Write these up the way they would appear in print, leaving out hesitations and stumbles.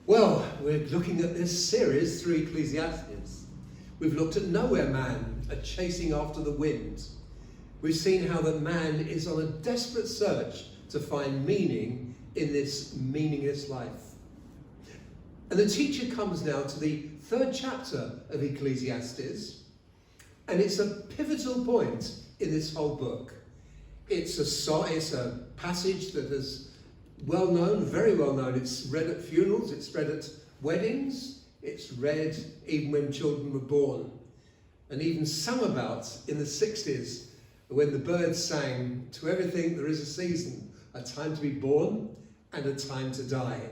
Well, we're looking at this series through Ecclesiastes. We've looked at nowhere man, a chasing after the wind. We've seen how that man is on a desperate search to find meaning in this meaningless life. And the teacher comes now to the third chapter of Ecclesiastes, and it's a pivotal point in this whole book. It's a passage that is well known, very well known. It's read at funerals, it's read at weddings, it's read even when children were born, and even sung about in the 60s when the birds sang, "To everything there is a season, a time to be born and a time to die."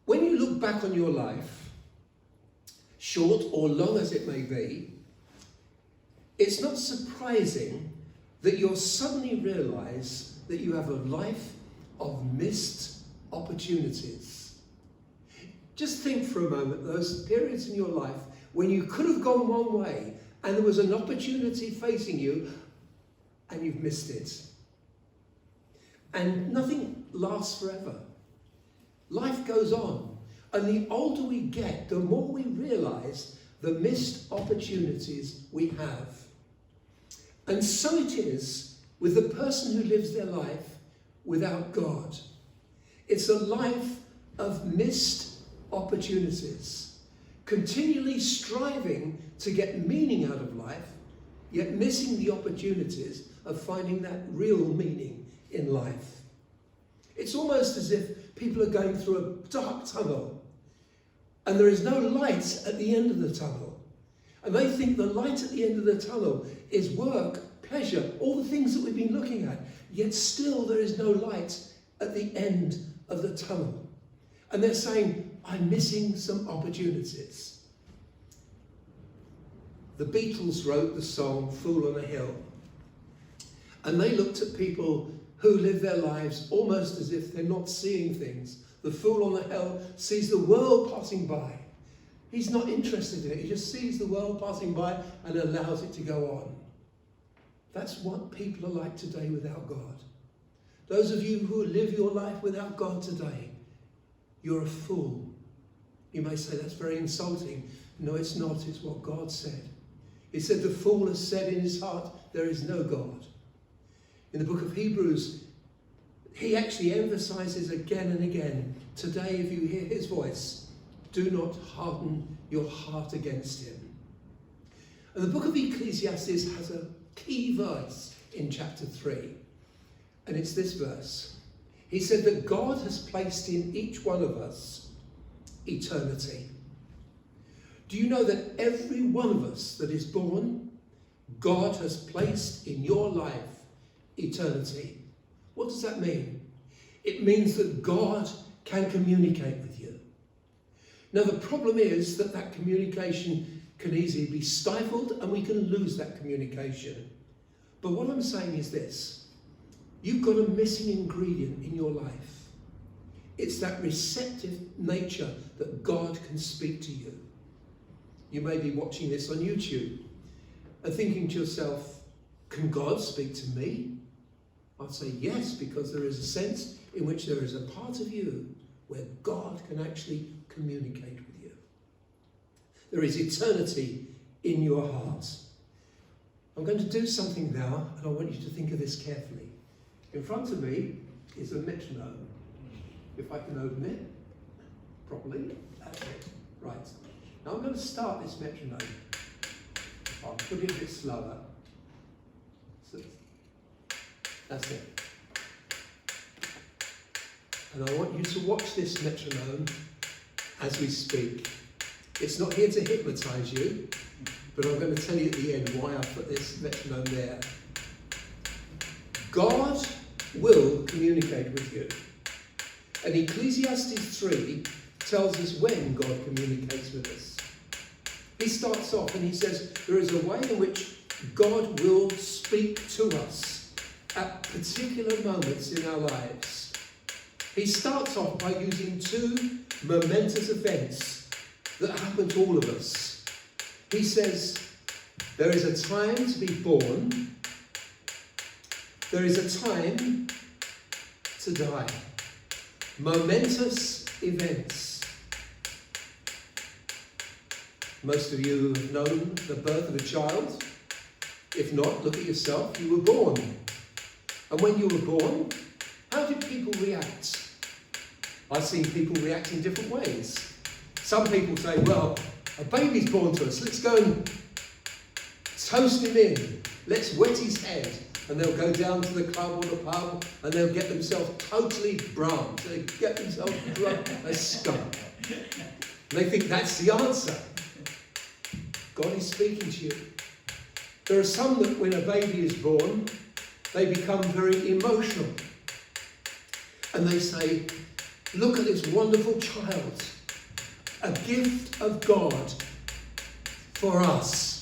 When you look back on your life, short or long as it may be, it's not surprising that you'll suddenly realise that you have a life of missed opportunities. Just think for a moment, those periods in your life when you could have gone one way and there was an opportunity facing you and you've missed it. And nothing lasts forever. Life goes on. And the older we get, the more we realise the missed opportunities we have. And so it is with the person who lives their life without God. It's a life of missed opportunities, continually striving to get meaning out of life, yet missing the opportunities of finding that real meaning in life. It's almost as if people are going through a dark tunnel and there is no light at the end of the tunnel. And they think the light at the end of the tunnel is work, pleasure, all the things that we've been looking at. Yet still there is no light at the end of the tunnel. And they're saying, I'm missing some opportunities. The Beatles wrote the song Fool on a Hill. And they looked at people who live their lives almost as if they're not seeing things. The fool on the hill sees the world passing by. He's not interested in it. He just sees the world passing by and allows it to go on. That's what people are like today without God. Those of you who live your life without God today, you're a fool. You may say that's very insulting. No, it's not. It's what God said. He said the fool has said in his heart, there is no God. In the book of Hebrews, he actually emphasizes again and again, today if you hear his voice, do not harden your heart against him. And the book of Ecclesiastes has a key verse in chapter 3. And it's this verse. He said that God has placed in each one of us eternity. Do you know that every one of us that is born, God has placed in your life eternity? What does that mean? It means that God can communicate with you. Now the problem is that that communication can easily be stifled and we can lose that communication. But what I'm saying is this. You've got a missing ingredient in your life. It's that receptive nature that God can speak to you. You may be watching this on YouTube and thinking to yourself, can God speak to me? I'd say yes, because there is a sense in which there is a part of you where God can actually communicate with you. There is eternity in your heart. I'm going to do something now, and I want you to think of this carefully. In front of me is a metronome. If I can open it properly, that's it. Right. Now I'm going to start this metronome. I'll put it a bit slower. So that's it. And I want you to watch this metronome as we speak. It's not here to hypnotise you, but I'm going to tell you at the end why I put this metronome there. God will communicate with you. And Ecclesiastes 3 tells us when God communicates with us. He starts off and he says there is a way in which God will speak to us at particular moments in our lives. He starts off by using two momentous events that happen to all of us. He says, there is a time to be born. There is a time to die. Momentous events. Most of you have known the birth of a child. If not, look at yourself. You were born. And when you were born, how did people react? I've seen people react in different ways. Some people say, well, a baby's born to us. Let's go and toast him in. Let's wet his head. And they'll go down to the club or the pub and they'll get themselves totally brummed. They get themselves drunk as skunk. They think that's the answer. God is speaking to you. There are some that when a baby is born, they become very emotional. And they say, look at this wonderful child, a gift of God for us.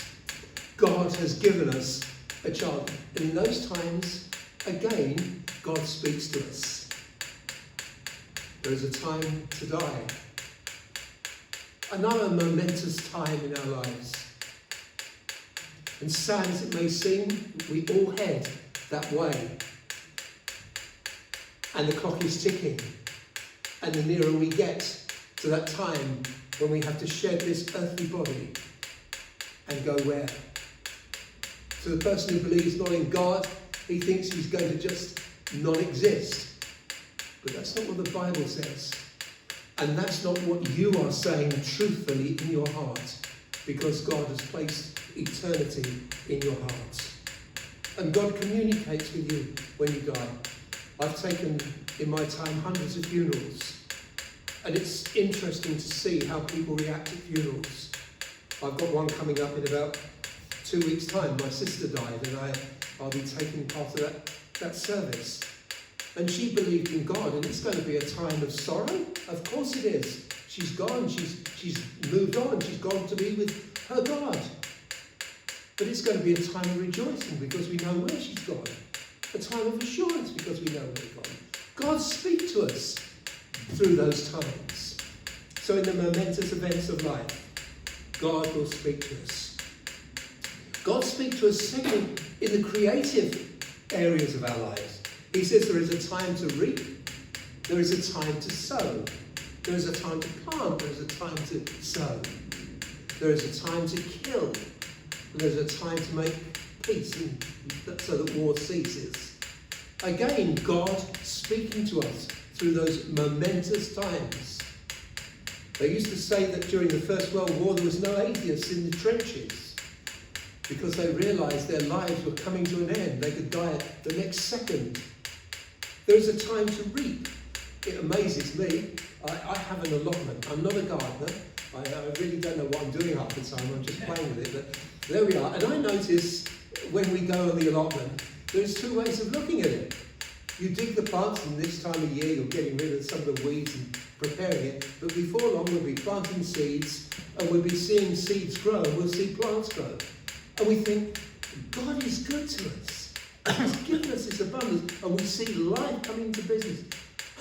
God has given us a child. And in those times, again, God speaks to us. There is a time to die. Another momentous time in our lives. And sad as it may seem, we all head that way. And the clock is ticking. And the nearer we get to that time when we have to shed this earthly body and go where? To the person who believes not in God, he thinks he's going to just not exist. But that's not what the Bible says. And that's not what you are saying truthfully in your heart, because God has placed eternity in your heart. And God communicates with you when you die. I've taken in my time hundreds of funerals, and it's interesting to see how people react at funerals. I've got one coming up in about 2 weeks' time. My sister died, and I'll be taking part of that service. And she believed in God, and it's going to be a time of sorrow. Of course it is. She's gone. She's moved on. She's gone to be with her God. But it's going to be a time of rejoicing because we know where she's gone. A time of assurance because we know where she's gone. God speaks to us through those times. So in the momentous events of life, God will speak to us. God speaks to us secondly in the creative areas of our lives. He says there is a time to reap, there is a time to sow, there is a time to plant, there is a time to sow, there is a time to kill, and there is a time to make peace and so that war ceases. Again, God speaking to us through those momentous times. They used to say that during the First World War there was no atheists in the trenches because they realised their lives were coming to an end. They could die the next second. There is a time to reap. It amazes me. I have an allotment. I'm not a gardener. I really don't know what I'm doing half the time. I'm just playing with it. But there we are. And I notice when we go on the allotment, there's two ways of looking at it. You dig the plants, and this time of year you're getting rid of some of the weeds and preparing it. But before long we'll be planting seeds, and we'll be seeing seeds grow, and we'll see plants grow. And we think, God is good to us. He's given us this abundance, and we see life coming into business.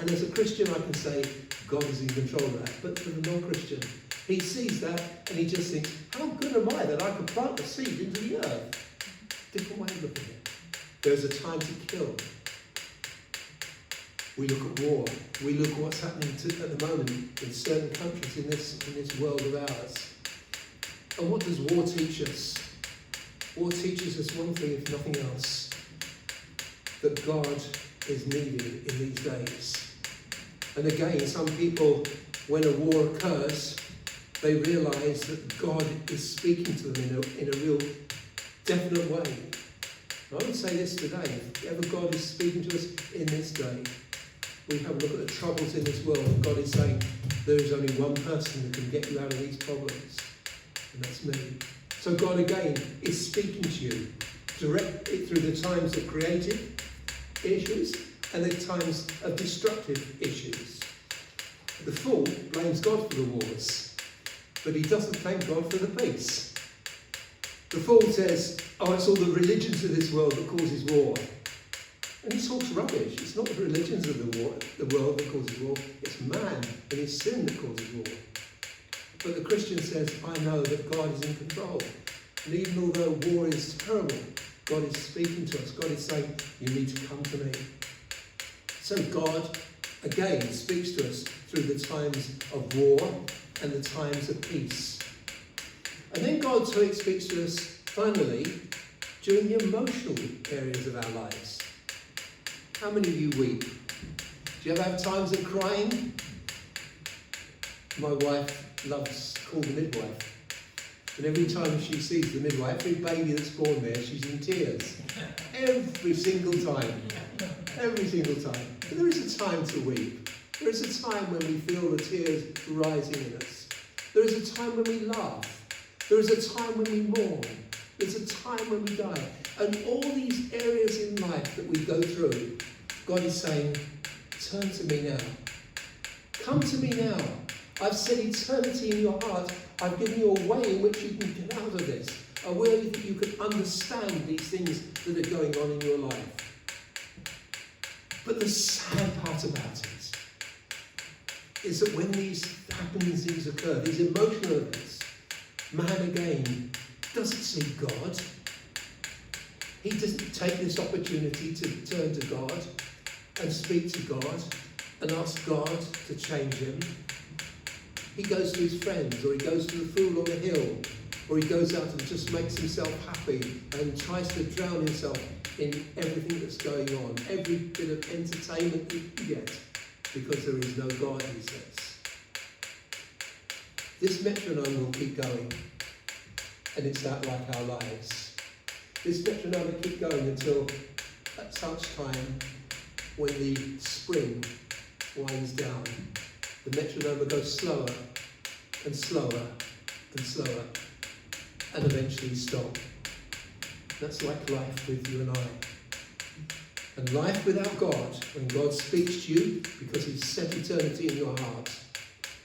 And as a Christian, I can say, God is in control of that. But for the non-Christian, he sees that, and he just thinks, how good am I that I could plant a seed into the earth? Different way of looking at it. There's a time to kill. We look at war. We look at what's happening at the moment in certain countries in this world of ours. And what does war teach us? War teaches us one thing, if nothing else, that God is needed in these days. And again, some people, when a war occurs, they realise that God is speaking to them in a real definite way. And I would say this today, if ever God is speaking to us in this day, we have a look at the troubles in this world, and God is saying, there is only one person who can get you out of these problems, and that's me. So God again is speaking to you directly through the times of creative issues and the times of destructive issues. The fool blames God for the wars, but he doesn't thank God for the peace. The fool says, oh, it's all the religions of this world that causes war. And he talks rubbish. It's not the religions of the world that causes war, it's man and his sin that causes war. But the Christian says, I know that God is in control. And even although war is terrible, God is speaking to us. God is saying, you need to come to me. So God again speaks to us through the times of war and the times of peace. And then God speaks to us, finally, during the emotional areas of our lives. How many of you weep? Do you ever have times of crying? My wife loves to call the midwife. And every time she sees the midwife, every baby that's born there, she's in tears. Every single time. Every single time. But there is a time to weep. There is a time when we feel the tears rising in us. There is a time when we laugh. There is a time when we mourn. There's a time when we die. And all these areas in life that we go through, God is saying, turn to me now. Come to me now. I've set eternity in your heart. I've given you a way in which you can get out of this. A way that you can understand these things that are going on in your life. But the sad part about it is that when these things occur, these emotional events, man again doesn't see God. He doesn't take this opportunity to turn to God and speak to God and ask God to change him. He goes to his friends, or he goes to the fool on the hill, or he goes out and just makes himself happy and tries to drown himself in everything that's going on, every bit of entertainment he can get, because there is no God, he says. This metronome will keep going, and it's that like our lives. This metronome will keep going until at such time when the spring winds down. The metronome will go slower and slower and slower and eventually stop. That's like life with you and I. And life without God, when God speaks to you, because he's set eternity in your heart,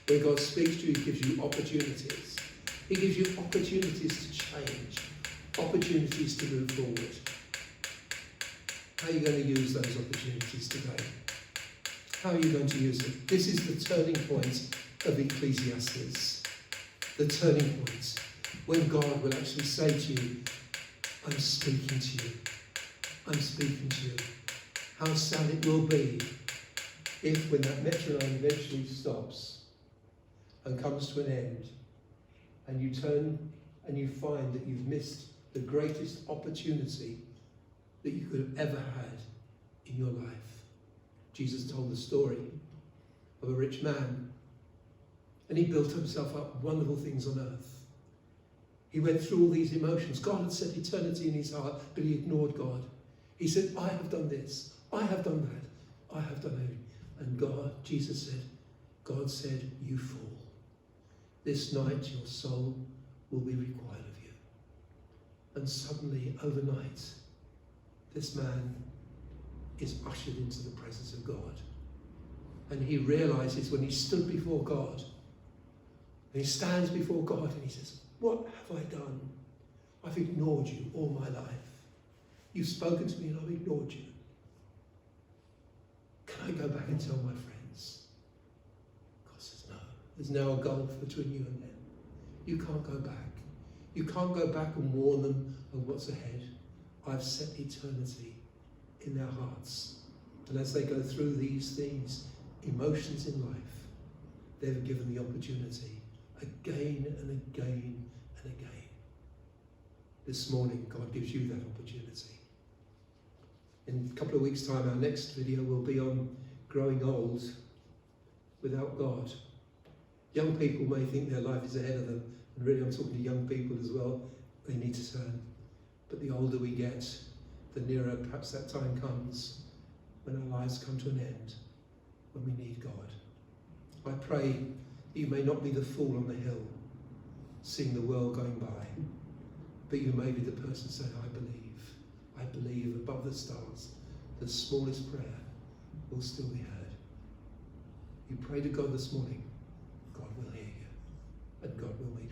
when God speaks to you, he gives you opportunities. He gives you opportunities to change, opportunities to move forward. How are you going to use those opportunities today? How are you going to use it? This is the turning point of Ecclesiastes. The turning point when God will actually say to you, I'm speaking to you. I'm speaking to you. How sad it will be if, when that metronome eventually stops and comes to an end, and you turn and you find that you've missed the greatest opportunity that you could have ever had in your life. Jesus told the story of a rich man, and he built himself up wonderful things on earth. He went through all these emotions. God had set eternity in his heart, but he ignored God. He said, I have done this, I have done that, I have done it. And Jesus said, God said, you fool. This night your soul will be required of you. And suddenly, overnight, this man is ushered into the presence of God. And he realizes when he stood before God, and he stands before God and he says, what have I done? I've ignored you all my life. You've spoken to me and I've ignored you. Can I go back and tell my friends? God says, no. There's now a gulf between you and them. You can't go back. You can't go back and warn them of what's ahead. I've set eternity in their hearts. And as they go through these things, emotions in life, they're given the opportunity again and again and again. This morning, God gives you that opportunity. In a couple of weeks' time, our next video will be on growing old without God. Young people may think their life is ahead of them, and really I'm talking to young people as well. They need to turn. But the older we get, the nearer perhaps that time comes when our lives come to an end, when we need God. I pray you may not be the fool on the hill, seeing the world going by, but you may be the person saying, I believe above the stars, the smallest prayer will still be heard. You pray to God this morning, God will hear you, and God will meet